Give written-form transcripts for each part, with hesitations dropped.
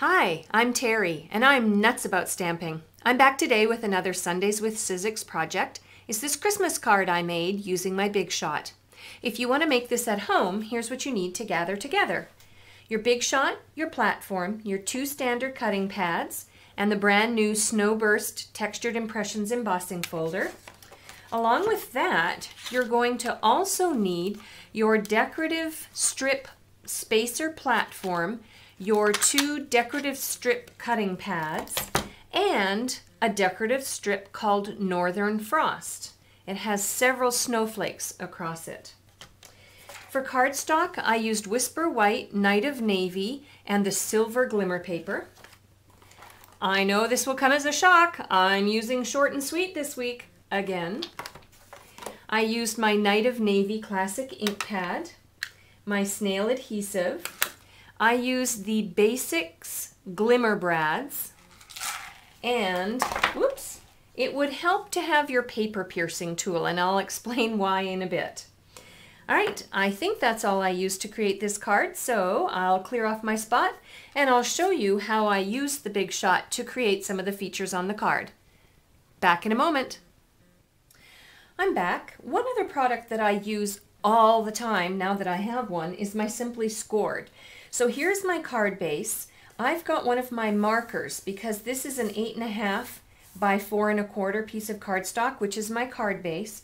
Hi, I'm Terry, and I'm nuts about stamping. I'm back today with another Sundays with Sizzix project. It's this Christmas card I made using my Big Shot. If you want to make this at home, here's what you need to gather together. Your Big Shot, your platform, your 2 standard cutting pads, and the brand new Snowburst Textured Impressions embossing folder. Along with that, you're going to also need your decorative strip spacer platform, your 2 decorative strip cutting pads, and a decorative strip called Northern Frost. It has several snowflakes across it. For cardstock, I used Whisper White, Night of Navy, and the Silver Glimmer paper. I know this will come as a shock. I'm using short and sweet this week again. I used my Night of Navy classic ink pad, my snail adhesive. I used the Basics Glimmer Brads, and whoops, it would help to have your paper piercing tool, and I'll explain why in a bit. All right, I think that's all I used to create this card, so I'll clear off my spot and I'll show you how I used the Big Shot to create some of the features on the card. Back in a moment. I'm back. One other product that I use all the time now that I have one is my Simply Scored. So here's my card base. I've got one of my markers because this is an 8.5 by 4 1/4 piece of cardstock, which is my card base.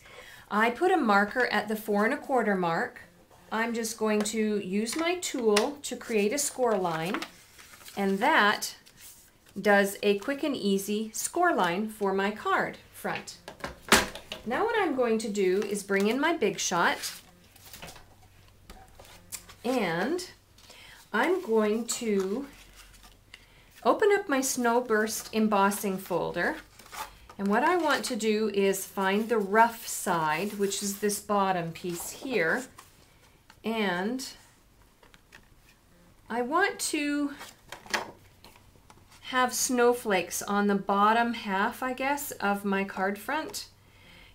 I put a marker at the 4 1/4 mark. I'm just going to use my tool to create a score line, and that does a quick and easy score line for my card front. Now what I'm going to do is bring in my Big Shot, and I'm going to open up my Snowburst embossing folder, and what I want to do is find the rough side, which is this bottom piece here, and I want to have snowflakes on the bottom half, I guess, of my card front.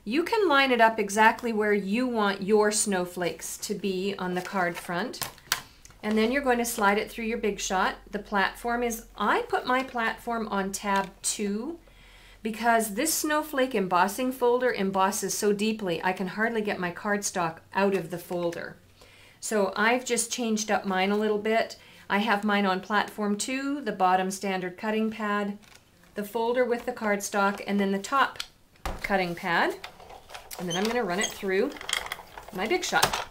You can line it up exactly where you want your snowflakes to be on the card front. And then you're going to slide it through your Big Shot. The platform is, I put my platform on tab 2 because this snowflake embossing folder embosses so deeply I can hardly get my cardstock out of the folder. So I've just changed up mine a little bit. I have mine on platform 2, the bottom standard cutting pad, the folder with the cardstock, and then the top cutting pad. And then I'm going to run it through my Big Shot.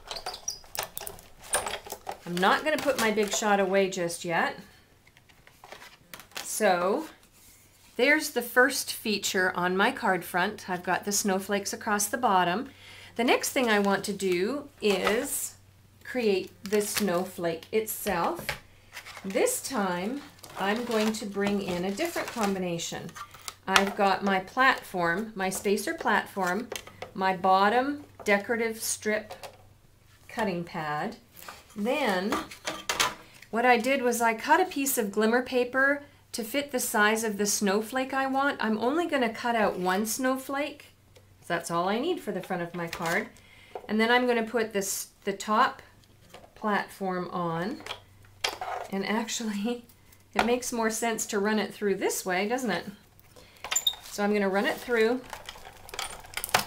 I'm not going to put my Big Shot away just yet. So there's the first feature on my card front. I've got the snowflakes across the bottom. The next thing I want to do is create the snowflake itself. This time I'm going to bring in a different combination. I've got my platform, my spacer platform, my bottom decorative strip cutting pad. Then what I did was I cut a piece of glimmer paper to fit the size of the snowflake I want. I'm only going to cut out 1 snowflake. So that's all I need for the front of my card. And then I'm going to put the top platform on. And actually, it makes more sense to run it through this way, doesn't it? So I'm going to run it through.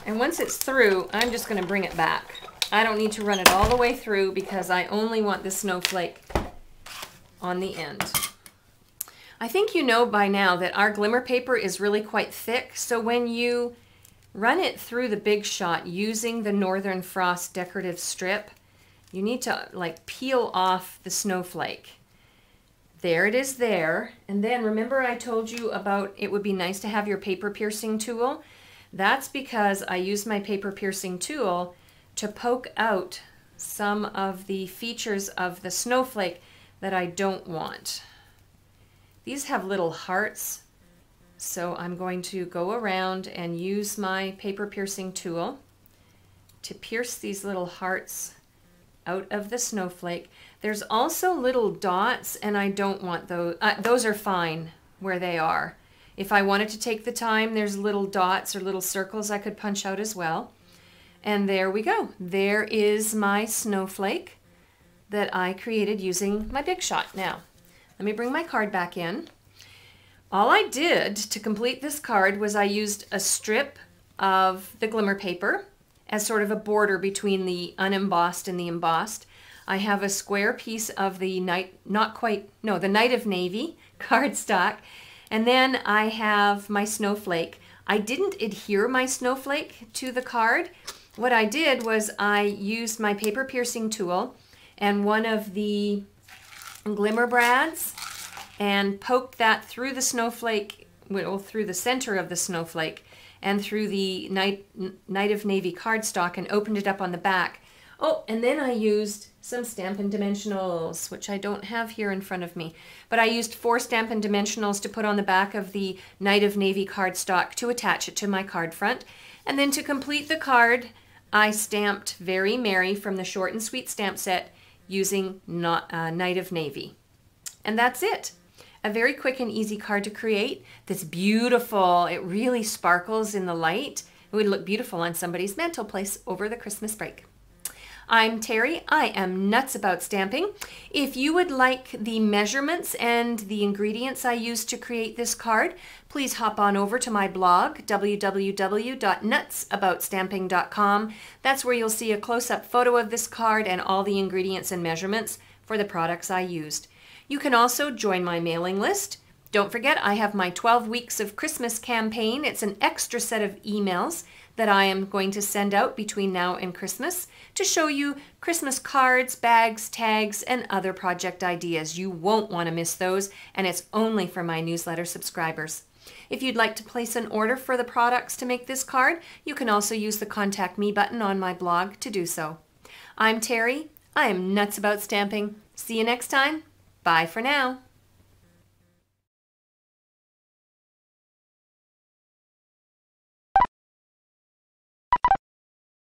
And once it's through, I'm just going to bring it back. I don't need to run it all the way through because I only want the snowflake on the end. I think you know by now that our glimmer paper is really quite thick, so when you run it through the Big Shot using the Northern Frost decorative strip, you need to like peel off the snowflake. There it is there, and then remember I told you about it would be nice to have your paper piercing tool? That's because I use my paper piercing tool to poke out some of the features of the snowflake that I don't want. These have little hearts, so I'm going to go around and use my paper piercing tool to pierce these little hearts out of the snowflake. There's also little dots, and I don't want those. Those are fine where they are. If I wanted to take the time, there's little dots or little circles I could punch out as well. And there we go. There is my snowflake that I created using my Big Shot. Now, Let me bring my card back in. All I did to complete this card was I used a strip of the glimmer paper as sort of a border between the unembossed and the embossed. I have a square piece of the Night of Navy cardstock, and then I have my snowflake. I didn't adhere my snowflake to the card. What I did was I used my paper piercing tool and one of the glimmer brads and poked that through the snowflake, well, through the center of the snowflake and through the Night of Navy cardstock, and opened it up on the back. Oh, and then I used some Stampin' Dimensionals, which I don't have here in front of me, but I used 4 Stampin' Dimensionals to put on the back of the Night of Navy cardstock to attach it to my card front. And then to complete the card, I stamped Very Merry from the Short and Sweet stamp set using Night of Navy. And that's it. A very quick and easy card to create that's beautiful. It really sparkles in the light. It would look beautiful on somebody's mantelpiece over the Christmas break. I'm Terry. I am nuts about stamping. If you would like the measurements and the ingredients I used to create this card, please hop on over to my blog, www.nutsaboutstamping.com. That's where you'll see a close-up photo of this card and all the ingredients and measurements for the products I used. You can also join my mailing list. Don't forget, I have my 12 Weeks of Christmas campaign. It's an extra set of emails that I am going to send out between now and Christmas to show you Christmas cards, bags, tags, and other project ideas. You won't want to miss those, and it's only for my newsletter subscribers. If you'd like to place an order for the products to make this card, you can also use the Contact Me button on my blog to do so. I'm Terry. I am nuts about stamping. See you next time. Bye for now.